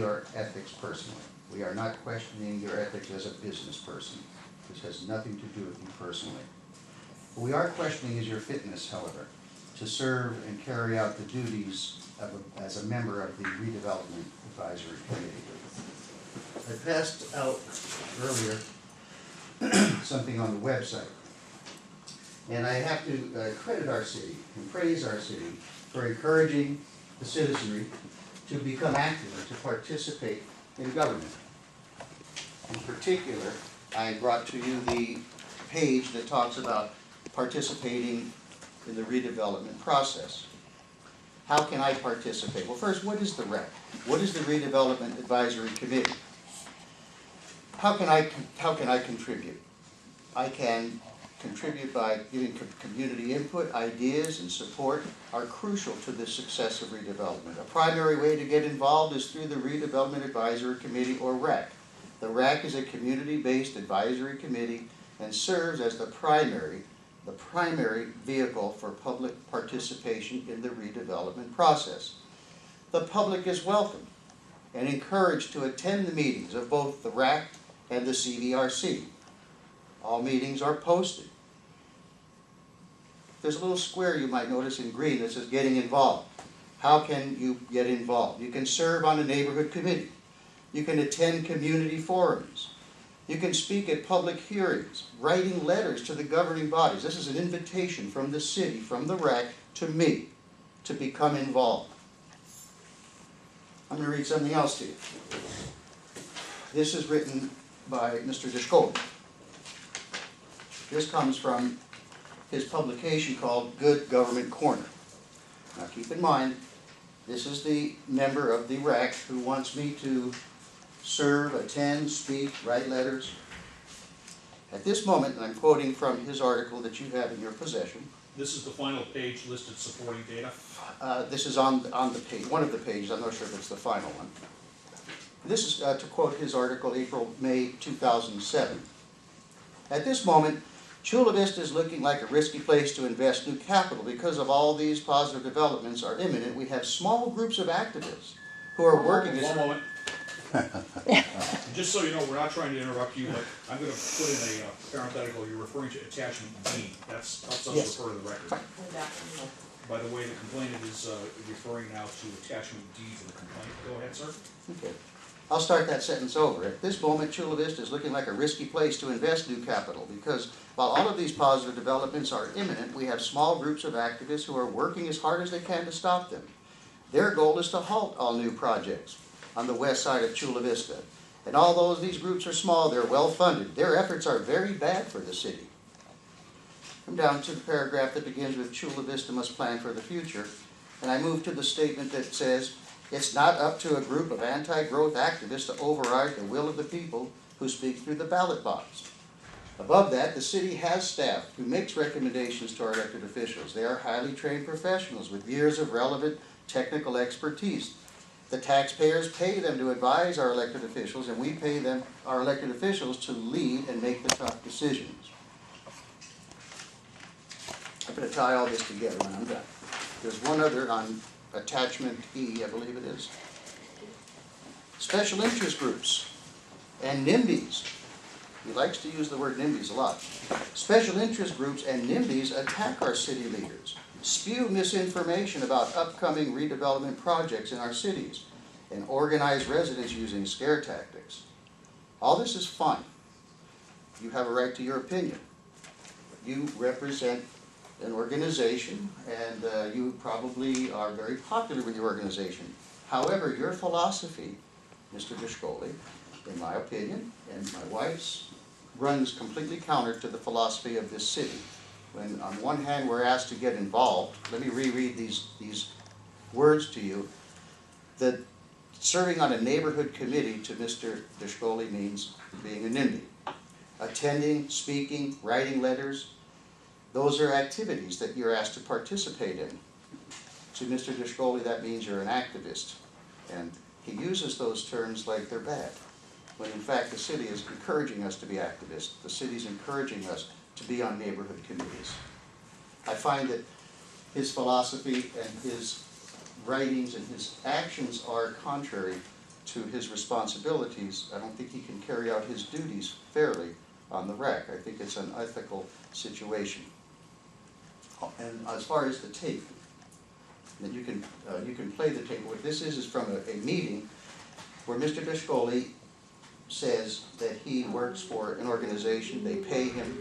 your ethics personally. We are not questioning your ethics as a business person. This has nothing to do with you personally. What we are questioning is your fitness, however, to serve and carry out the duties as a member of the Redevelopment Advisory Committee. I passed out earlier something on the website. And I have to credit our city and praise our city for encouraging the citizenry to become active, to participate in government. In particular, I brought to you the page that talks about participating in the redevelopment process. How can I participate? Well, first, what is the REC? What is the Redevelopment Advisory Committee? How can I contribute? I can contribute by giving community input. Ideas and support are crucial to the success of redevelopment. A primary way to get involved is through the Redevelopment Advisory Committee, or RAC. The RAC is a community-based advisory committee and serves as the primary vehicle for public participation in the redevelopment process. The public is welcome and encouraged to attend the meetings of both the RAC and the CVRC. All meetings are posted. There's a little square you might notice in green that says getting involved. How can you get involved? You can serve on a neighborhood committee. You can attend community forums. You can speak at public hearings, writing letters to the governing bodies. This is an invitation from the city, from the RAC, to me, to become involved. I'm going to read something else to you. This is written by Mr. Dishkoli. This comes from his publication called Good Government Corner. Now keep in mind, this is the member of the RAC who wants me to serve, attend, speak, write letters. At this moment, and I'm quoting from his article that you have in your possession. This is the final page listed supporting data? This is on the page, one of the pages. I'm not sure if it's the final one. This is to quote his article, May 2007. At this moment, Chula Vista is looking like a risky place to invest new capital because of all these positive developments are imminent. We have small groups of activists who are working as... One moment. Just so you know, we're not trying to interrupt you, but I'm going to put in a parenthetical. You're referring to attachment D. That's helps us Yes. refer to the record. By the way, the complainant is referring now to attachment D to the complaint. Go ahead, sir. Okay. I'll start that sentence over. At this moment, Chula Vista is looking like a risky place to invest new capital because while all of these positive developments are imminent, we have small groups of activists who are working as hard as they can to stop them. Their goal is to halt all new projects on the west side of Chula Vista. And although these groups are small, they're well funded. Their efforts are very bad for the city. Come down to the paragraph that begins with Chula Vista must plan for the future. And I move to the statement that says, it's not up to a group of anti-growth activists to override the will of the people who speak through the ballot box. Above that, the city has staff who makes recommendations to our elected officials. They are highly trained professionals with years of relevant technical expertise. The taxpayers pay them to advise our elected officials, and we pay them, our elected officials, to lead and make the tough decisions. I'm going to tie all this together when I'm done. There's one other on attachment E, I believe it is. Special interest groups and NIMBYs. He likes to use the word NIMBYs a lot. Special interest groups and NIMBYs attack our city leaders, spew misinformation about upcoming redevelopment projects in our cities, and organize residents using scare tactics. All this is fine. You have a right to your opinion. You represent an organization, and you probably are very popular with your organization. However, your philosophy, Mr. Dishkoli, in my opinion, and my wife's, runs completely counter to the philosophy of this city. When on one hand we're asked to get involved, let me reread these words to you, that serving on a neighborhood committee to Mr. Dishkoli means being a NIMBY. Attending, speaking, writing letters, those are activities that you're asked to participate in. To Mr. Dishkoli, that means you're an activist. And he uses those terms like they're bad, when in fact the city is encouraging us to be activists. The city's encouraging us to be on neighborhood committees. I find that his philosophy and his writings and his actions are contrary to his responsibilities, I don't think he can carry out his duties fairly on the rec. I think it's an unethical situation. And as far as the tape, that you can play the tape. What this is from a meeting where Mr. Descoli says that he works for an organization, they pay him